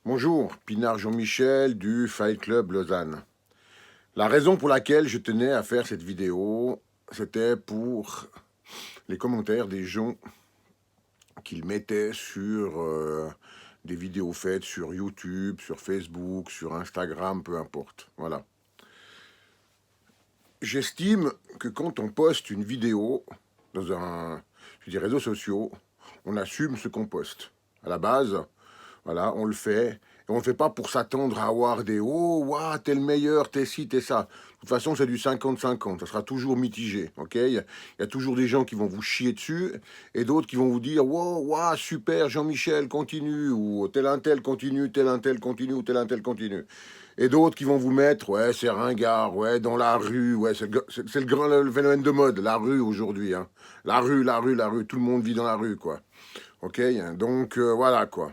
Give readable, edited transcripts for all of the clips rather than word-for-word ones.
Bonjour, Pinard Jean-Michel du Fight Club Lausanne. La raison pour laquelle je tenais à faire cette vidéo, c'était pour les commentaires des gens qu'ils mettaient sur des vidéos faites sur YouTube, sur Facebook, sur Instagram, peu importe. Voilà. J'estime que quand on poste une vidéo dans des réseaux sociaux, on assume ce qu'on poste. À la base, voilà, on le fait. Et on ne le fait pas pour s'attendre à avoir des «Oh, waouh, t'es le meilleur, t'es ci, t'es ça». De toute façon, c'est du 50-50. Ça sera toujours mitigé, ok? Il y a toujours des gens qui vont vous chier dessus et d'autres qui vont vous dire «Wow, waouh, super, Jean-Michel, continue». Ou «Tel un tel continue, tel un tel continue, ou tel un tel continue». Et d'autres qui vont vous mettre «Ouais, c'est ringard, ouais, dans la rue». Ouais, c'est le grand le phénomène de mode, la rue aujourd'hui. Hein. La rue, la rue, la rue. Tout le monde vit dans la rue, quoi. Ok? Donc, voilà, quoi.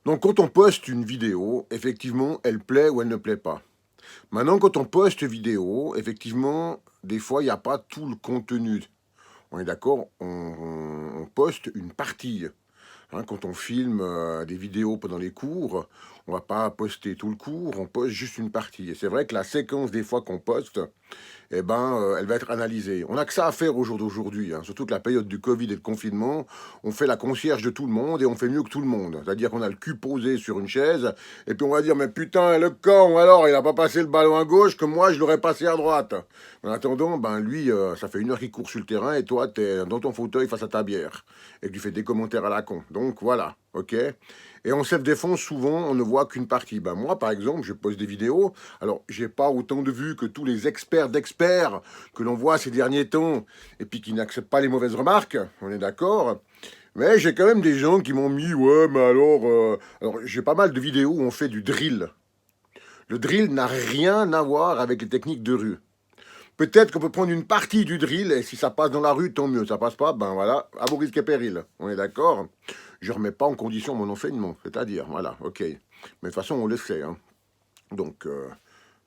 Donc quand on poste une vidéo, effectivement, elle plaît ou elle ne plaît pas. Maintenant, quand on poste vidéo, effectivement, des fois, il n'y a pas tout le contenu. On est d'accord, on poste une partie. Hein, quand on filme des vidéos pendant les cours, on va pas poster tout le cours, on poste juste une partie. Et c'est vrai que la séquence des fois qu'on poste, eh ben, elle va être analysée. On n'a que ça à faire au jour d'aujourd'hui, hein. Surtout que la période du Covid et le confinement, on fait la concierge de tout le monde et on fait mieux que tout le monde. C'est-à-dire qu'on a le cul posé sur une chaise et puis on va dire mais putain le con alors il a pas passé le ballon à gauche que moi je l'aurais passé à droite. En attendant, ben lui ça fait 1 heure qu'il court sur le terrain et toi t'es dans ton fauteuil face à ta bière et que tu fais des commentaires à la con. Donc voilà, ok. Et en self-défense, souvent, on ne voit qu'une partie. Ben moi, par exemple, je poste des vidéos. Alors, j'ai pas autant de vues que tous les experts d'experts que l'on voit ces derniers temps, et puis qui n'acceptent pas les mauvaises remarques, on est d'accord. Mais j'ai quand même des gens qui m'ont mis, ouais, mais alors j'ai pas mal de vidéos où on fait du drill. Le drill n'a rien à voir avec les techniques de rue. Peut-être qu'on peut prendre une partie du drill, et si ça passe dans la rue, tant mieux. Ça passe pas, ben voilà, à vos risques et périls. On est d'accord. Je remets pas en condition mon enseignement, c'est-à-dire, voilà, ok. Mais de toute façon, on le sait, hein. Donc,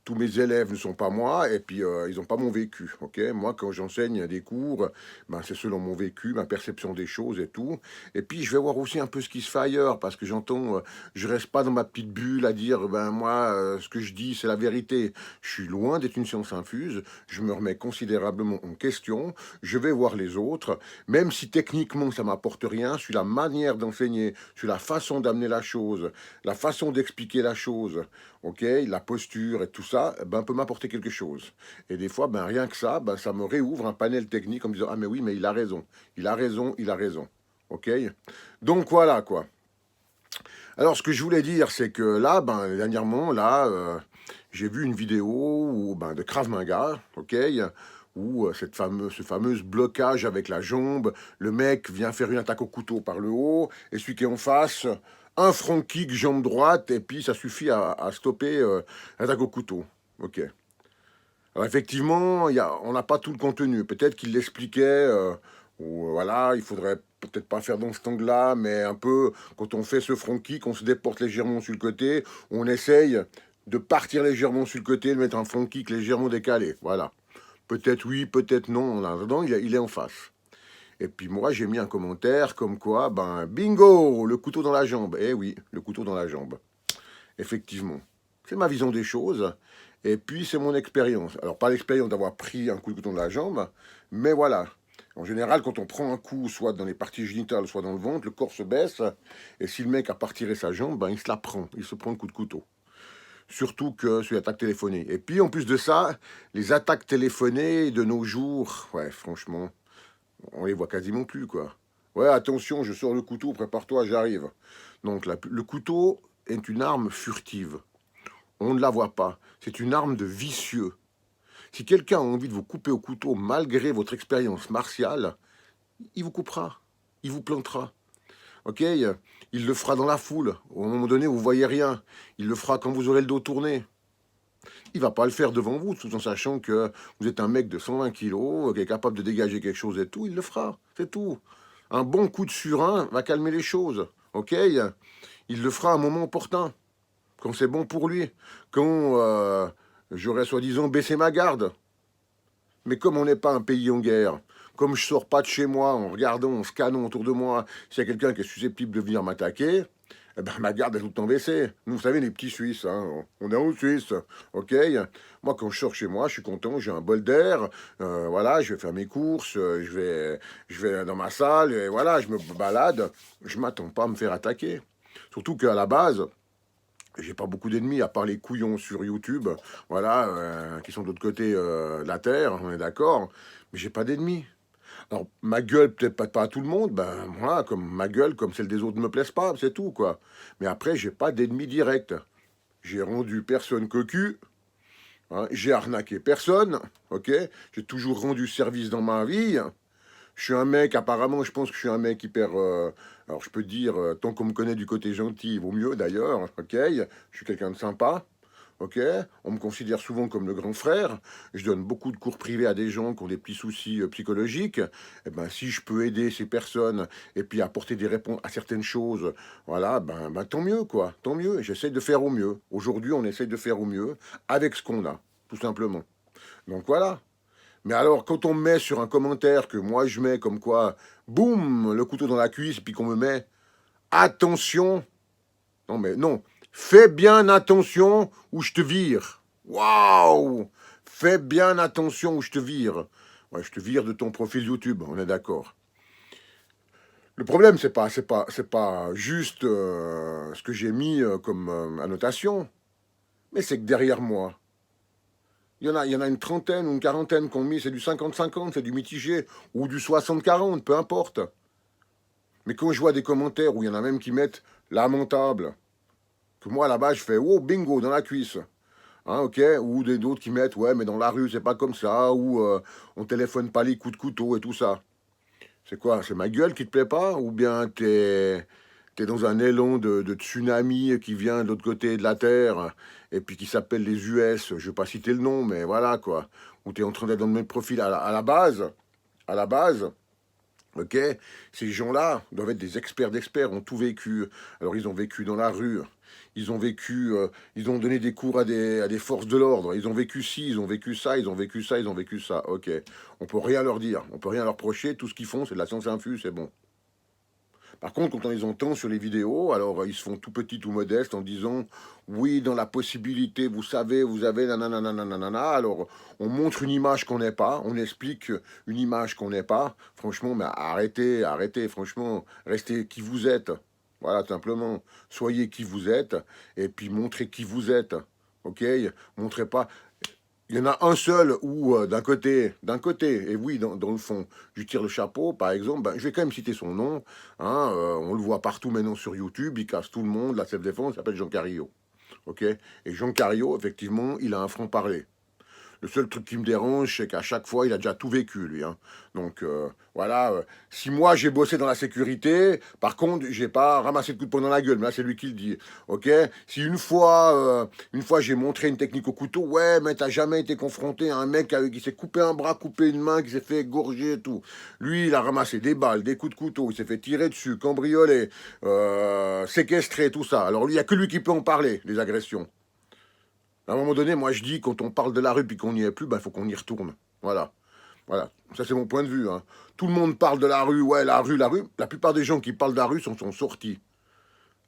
tous mes élèves ne sont pas moi, et puis ils n'ont pas mon vécu, ok? Moi, quand j'enseigne des cours, ben, c'est selon mon vécu, ma perception des choses et tout. Et puis, je vais voir aussi un peu ce qui se fait ailleurs, parce que j'entends, je reste pas dans ma petite bulle à dire, ben moi, ce que je dis, c'est la vérité. Je suis loin d'être une science infuse, je me remets considérablement en question, je vais voir les autres, même si techniquement ça m'apporte rien, sur la manière d'enseigner, sur la façon d'amener la chose, la façon d'expliquer la chose, ok, la posture et tout ça, ben, peut m'apporter quelque chose. Et des fois, ben, rien que ça, ben, ça me réouvre un panel technique en me disant, ah mais oui, mais il a raison, il a raison, il a raison. Ok. Donc voilà, quoi. Alors, ce que je voulais dire, c'est que là, ben, dernièrement, là, j'ai vu une vidéo ben, de Krav Maga, ok, où ce fameux blocage avec la jambe, le mec vient faire une attaque au couteau par le haut, et celui qui est en face, un front kick, jambe droite, et puis ça suffit à stopper l'attaque au couteau. Ok. Alors effectivement, on n'a pas tout le contenu. Peut-être qu'il l'expliquait, ou voilà, il faudrait peut-être pas faire dans cet angle-là, mais un peu, quand on fait ce front kick, on se déporte légèrement sur le côté, on essaye de partir légèrement sur le côté, de mettre un front kick légèrement décalé. Voilà. Peut-être oui, peut-être non. En attendant, il est en face. Et puis moi, j'ai mis un commentaire comme quoi, ben, bingo, le couteau dans la jambe. Eh oui, le couteau dans la jambe. Effectivement. C'est ma vision des choses. Et puis, c'est mon expérience. Alors, pas l'expérience d'avoir pris un coup de couteau dans la jambe, mais voilà. En général, quand on prend un coup, soit dans les parties génitales, soit dans le ventre, le corps se baisse. Et si le mec a pas retiré sa jambe, ben, il se la prend. Il se prend un coup de couteau. Surtout que sur l'attaque téléphonée. Et puis, en plus de ça, les attaques téléphonées de nos jours, ouais, franchement, on les voit quasiment plus, quoi. Ouais, attention, je sors le couteau, prépare-toi, j'arrive. Donc, le couteau est une arme furtive. On ne la voit pas. C'est une arme de vicieux. Si quelqu'un a envie de vous couper au couteau malgré votre expérience martiale, il vous coupera. Il vous plantera. Ok? Il le fera dans la foule. Au moment donné, vous voyez rien. Il le fera quand vous aurez le dos tourné. Il va pas le faire devant vous, tout en sachant que vous êtes un mec de 120 kilos, qui est capable de dégager quelque chose et tout. Il le fera. C'est tout. Un bon coup de surin va calmer les choses. Ok? Il le fera à un moment opportun. Quand c'est bon pour lui, quand j'aurais soi-disant baissé ma garde. Mais comme on n'est pas un pays en guerre, comme je sors pas de chez moi en regardant, en scannant autour de moi s'il y a quelqu'un qui est susceptible de venir m'attaquer, eh ben, ma garde est tout le temps baissée. Nous, vous savez, les petits Suisses, hein, on est en Suisse, ok? Moi, quand je sors chez moi, je suis content, j'ai un bol d'air, voilà, je vais faire mes courses, je vais dans ma salle, et voilà, je me balade. Je m'attends pas à me faire attaquer. Surtout qu'à la base, j'ai pas beaucoup d'ennemis, à part les couillons sur YouTube, voilà, qui sont de l'autre côté de la Terre, on est d'accord, mais j'ai pas d'ennemis. Alors, ma gueule, peut-être pas à tout le monde, ben moi, comme ma gueule, comme celle des autres ne me plaise pas, c'est tout, quoi. Mais après, j'ai pas d'ennemi direct. J'ai rendu personne cocu, hein, j'ai arnaqué personne, ok? J'ai toujours rendu service dans ma vie. Je suis un mec, apparemment, je pense que je suis un mec hyper... alors, je peux dire, tant qu'on me connaît du côté gentil, il vaut mieux, d'ailleurs, ok? Je suis quelqu'un de sympa. Ok, on me considère souvent comme le grand frère. Je donne beaucoup de cours privés à des gens qui ont des petits soucis psychologiques. Et ben, si je peux aider ces personnes et puis apporter des réponses à certaines choses, voilà, ben tant mieux, quoi. Tant mieux. J'essaie de faire au mieux. Aujourd'hui, on essaie de faire au mieux avec ce qu'on a, tout simplement. Donc voilà. Mais alors, quand on me met sur un commentaire que moi je mets comme quoi, boum, le couteau dans la cuisse, puis qu'on me met attention. Non, mais non. Fais bien attention ou je te vire. Waouh! Fais bien attention ou je te vire. Ouais, je te vire de ton profil YouTube, on est d'accord. Le problème, c'est pas juste ce que j'ai mis comme annotation, mais c'est que derrière moi, il y en a une trentaine ou une quarantaine qu'on mis, c'est du 50-50, c'est du mitigé, ou du 60-40, peu importe. Mais quand je vois des commentaires où il y en a même qui mettent lamentable, que moi là-bas je fais oh bingo dans la cuisse. Hein, ok, ou d'autres qui mettent ouais mais dans la rue c'est pas comme ça, ou on téléphone pas les coups de couteau et tout ça. C'est quoi? C'est ma gueule qui te plaît pas? Ou bien t'es dans un élan de tsunami qui vient de l'autre côté de la Terre et puis qui s'appelle les US, je vais pas citer le nom, mais voilà quoi. Ou t'es en train d'être dans le même profil à la base, ok, ces gens-là doivent être des experts d'experts, ont tout vécu. Alors ils ont vécu dans la rue, ils ont vécu, ils ont donné des cours à des forces de l'ordre, ils ont vécu ci, ils ont vécu ça, ils ont vécu ça, ils ont vécu ça. Ok, on peut rien leur dire, on peut rien leur reprocher, tout ce qu'ils font c'est de la science infuse, c'est bon. Par contre, quand on les entend sur les vidéos, alors ils se font tout petits, tout modestes en disant oui, dans la possibilité, vous savez, vous avez nanana, nanana. Alors on montre une image qu'on n'est pas, on explique une image qu'on n'est pas. Franchement, mais arrêtez, arrêtez, franchement, restez qui vous êtes. Voilà, simplement, soyez qui vous êtes et puis montrez qui vous êtes. Ok, montrez pas. Il y en a un seul où, d'un côté, et oui, dans le fond, je tire le chapeau, par exemple, ben, je vais quand même citer son nom, hein, on le voit partout maintenant sur YouTube, il casse tout le monde, la self-défense, il s'appelle Jean Carillo, ok? Et Jean Carillo, effectivement, il a un franc-parler. Le seul truc qui me dérange, c'est qu'à chaque fois, il a déjà tout vécu, lui. Hein. Donc, voilà. Si moi, j'ai bossé dans la sécurité, par contre, j'ai pas ramassé de coups de poing dans la gueule. Mais là, c'est lui qui le dit. OK? Si une fois, j'ai montré une technique au couteau, ouais, mais t'as jamais été confronté à un mec qui s'est coupé un bras, coupé une main, qui s'est fait égorger et tout. Lui, il a ramassé des balles, des coups de couteau, il s'est fait tirer dessus, cambrioler, séquestrer, tout ça. Alors, lui, il n'y a que lui qui peut en parler, des agressions. À un moment donné, moi je dis, quand on parle de la rue puis qu'on n'y est plus, il faut qu'on y retourne. Voilà. Voilà. Ça, c'est mon point de vue. Hein. Tout le monde parle de la rue, ouais, la rue, la rue. La plupart des gens qui parlent de la rue sont sortis.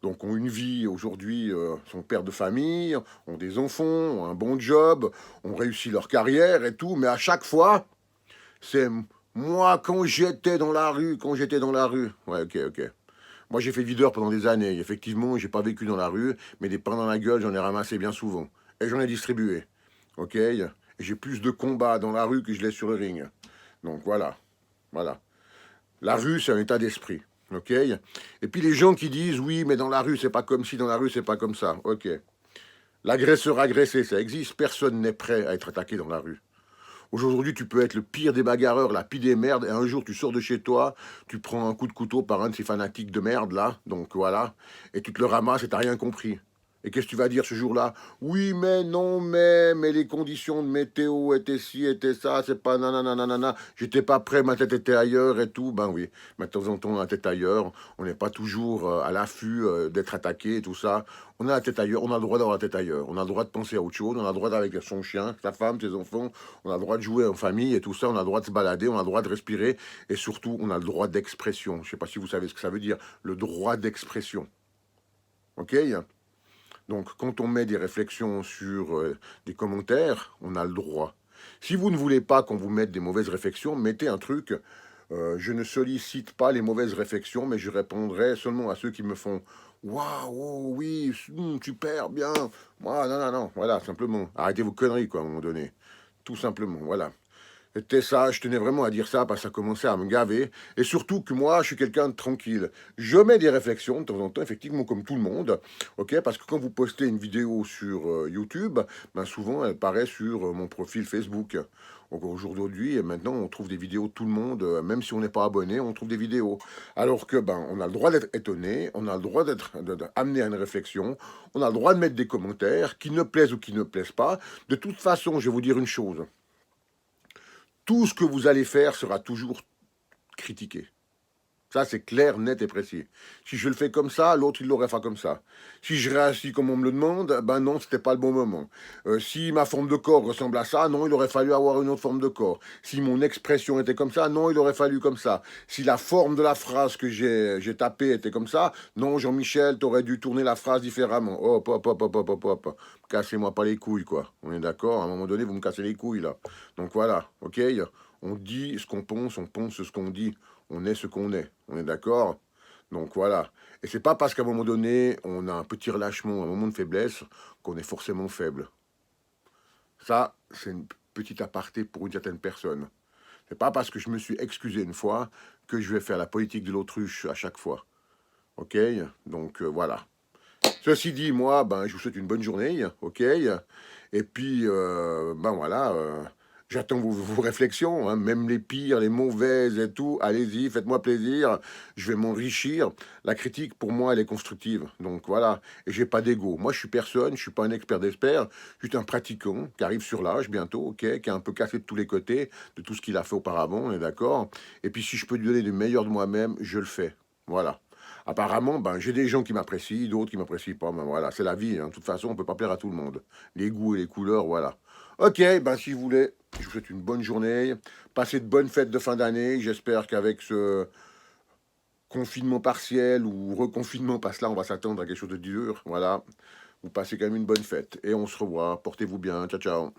Donc, ont une vie aujourd'hui, sont pères de famille, ont des enfants, ont un bon job, ont réussi leur carrière et tout. Mais à chaque fois, c'est moi quand j'étais dans la rue, quand j'étais dans la rue. Ouais, ok, ok. Moi, j'ai fait videur pendant des années. Effectivement, j'ai pas vécu dans la rue, mais des pains dans la gueule, j'en ai ramassé bien souvent. Et j'en ai distribué. Ok? Et j'ai plus de combats dans la rue que je l'ai sur le ring. Donc voilà. Voilà. La rue, c'est un état d'esprit. Ok? Et puis les gens qui disent oui, mais dans la rue, c'est pas comme si, dans la rue, c'est pas comme ça. Ok. L'agresseur agressé, ça existe. Personne n'est prêt à être attaqué dans la rue. Aujourd'hui, tu peux être le pire des bagarreurs, la pire des merdes, et un jour, tu sors de chez toi, tu prends un coup de couteau par un de ces fanatiques de merde, là, donc voilà, et tu te le ramasses et t'as rien compris. Et qu'est-ce que tu vas dire ce jour-là? Oui, mais non, mais les conditions de météo étaient ci, étaient ça, c'est pas nanana, j'étais pas prêt, ma tête était ailleurs et tout. Ben oui, mais de temps en temps, la tête ailleurs, on n'est pas toujours à l'affût d'être attaqué et tout ça. On a la tête ailleurs, on a le droit d'avoir la tête ailleurs, on a le droit de penser à autre chose, on a le droit avec son chien, sa femme, ses enfants, on a le droit de jouer en famille et tout ça, on a le droit de se balader, on a le droit de respirer et surtout, on a le droit d'expression. Je sais pas si vous savez ce que ça veut dire, le droit d'expression. ok? Donc, quand on met des réflexions sur des commentaires, on a le droit. Si vous ne voulez pas qu'on vous mette des mauvaises réflexions, mettez un truc. Je ne sollicite pas les mauvaises réflexions, mais je répondrai seulement à ceux qui me font waouh, oh, oui, super, bien. Moi, non, non, non, voilà, simplement. Arrêtez vos conneries, quoi, à un moment donné. Tout simplement, voilà. C'était ça, je tenais vraiment à dire ça parce que ça commençait à me gaver. Et surtout que moi, je suis quelqu'un de tranquille. Je mets des réflexions de temps en temps, effectivement, comme tout le monde. Ok, parce que quand vous postez une vidéo sur YouTube, ben souvent elle paraît sur mon profil Facebook. Donc aujourd'hui, et maintenant, on trouve des vidéos de tout le monde, même si on n'est pas abonné, on trouve des vidéos. Alors que ben, on a le droit d'être étonné, on a le droit d'être amené à une réflexion, on a le droit de mettre des commentaires qui ne plaisent ou qui ne plaisent pas. De toute façon, je vais vous dire une chose. Tout ce que vous allez faire sera toujours critiqué. Ça, c'est clair, net et précis. Si je le fais comme ça, l'autre, il l'aurait fait comme ça. Si je réagis comme on me le demande, ben non, c'était pas le bon moment. Si ma forme de corps ressemble à ça, non, il aurait fallu avoir une autre forme de corps. Si mon expression était comme ça, non, il aurait fallu comme ça. Si la forme de la phrase que j'ai tapée était comme ça, non, Jean-Michel, t'aurais dû tourner la phrase différemment. Hop, hop, hop, hop, hop, hop, hop. Cassez-moi pas les couilles, quoi. On est d'accord? À un moment donné, vous me cassez les couilles, là. Donc voilà, ok? On dit ce qu'on on pense ce qu'on dit. On est ce qu'on est. On est d'accord? Donc voilà. Et c'est pas parce qu'à un moment donné, on a un petit relâchement, un moment de faiblesse, qu'on est forcément faible. Ça, c'est une petite aparté pour une certaine personne. C'est pas parce que je me suis excusé une fois que je vais faire la politique de l'autruche à chaque fois. Ok? Donc voilà. Ceci dit, moi, ben, je vous souhaite une bonne journée, ok? Et puis, ben voilà, j'attends vos réflexions, hein, même les pires, les mauvaises et tout. Allez-y, faites-moi plaisir, je vais m'enrichir. La critique, pour moi, elle est constructive. Donc voilà, et j'ai pas d'ego. Moi, je suis personne, je suis pas un expert d'expert, juste un pratiquant qui arrive sur l'âge bientôt, ok? Qui est un peu cassé de tous les côtés, de tout ce qu'il a fait auparavant, on est d'accord? Et puis, si je peux lui donner du meilleur de moi-même, je le fais. Voilà. Apparemment, ben, j'ai des gens qui m'apprécient, d'autres qui m'apprécient pas. Ben, voilà, c'est la vie, hein. De toute façon, on peut pas plaire à tout le monde. Les goûts et les couleurs, voilà. Ok, ben, si vous voulez, je vous souhaite une bonne journée. Passez de bonnes fêtes de fin d'année. J'espère qu'avec ce confinement partiel ou reconfinement, parce que là, on va s'attendre à quelque chose de dur. Voilà, vous passez quand même une bonne fête. Et on se revoit. Portez-vous bien. Ciao, ciao.